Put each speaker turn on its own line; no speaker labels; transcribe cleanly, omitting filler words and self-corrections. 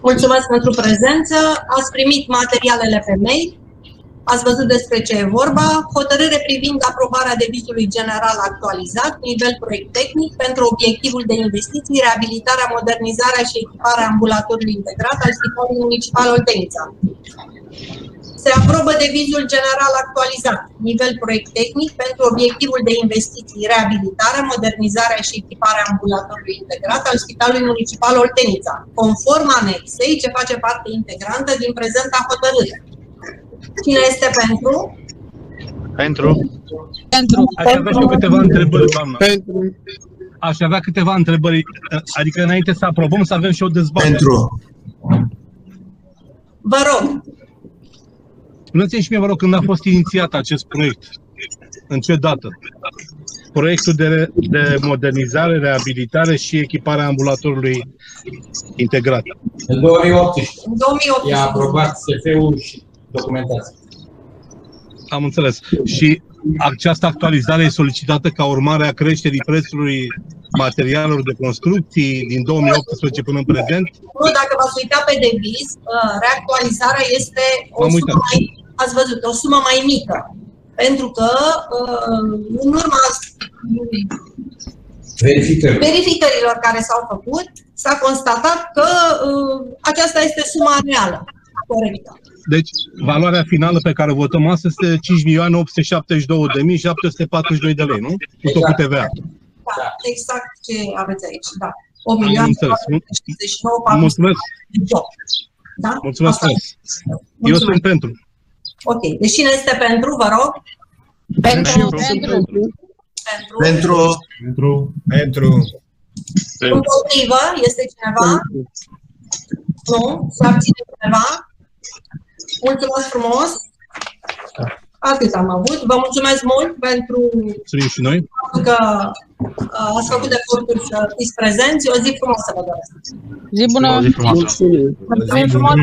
Mulțumesc pentru prezență. Ați primit materialele pe mail. Ați văzut despre ce e vorba. Hotărâre privind aprobarea devizului general actualizat, nivel proiect tehnic, pentru obiectivul de investiții, reabilitarea, modernizarea și echiparea ambulatorului integrat al Spitalului Municipal Oltenița. Se aprobă devizul general actualizat, nivel proiect tehnic, pentru obiectivul de investiții, reabilitarea, modernizarea și echiparea ambulatorului integrat al Spitalului Municipal Oltenița, conform anexei ce face parte integrantă din prezenta hotărâre. Cine este pentru?
Pentru.
Aș avea și eu câteva întrebări, doamnă. Aș avea câteva întrebări, adică înainte să aprobăm, să avem și o dezbatere.
Pentru.
Vă rog.
Spuneți-mi și mie, vă rog, când a fost inițiat acest proiect? În ce dată? Proiectul de modernizare, reabilitare și echiparea ambulatorului integrat.
În 2018.
În 2018.
I-a aprobat SF-ul și documentația.
Am înțeles. Și această actualizare e solicitată ca urmare a creșterii prețului materialelor de construcții din 2018 până în prezent?
Nu, dacă v-ați uitat pe deviz, reactualizarea este o sumă mai, ați văzut, o sumă mai mică. Pentru că în urma verificărilor care s-au făcut, s-a constatat că aceasta este suma reală, corectă.
Deci, valoarea finală pe care o votăm astăzi este 5.872.742 de lei, nu? Cu tot cu TVA.
Da, exact ce aveți aici, da. 1.069.400.
Mulțumesc.
Da?
Mulțumesc frumos. Eu sunt pentru.
Ok. Deci cine este pentru, vă rog?
Pentru.
Împotrivă, este cineva? Nu? Se abține cineva? Mulțumesc frumos! Atât am avut. Vă mulțumesc mult pentru
și noi.
că ați făcut eforturi să fiți prezenți. O zi frumoasă vă doresc!
Zi bună!
Mulțumim frumoasă!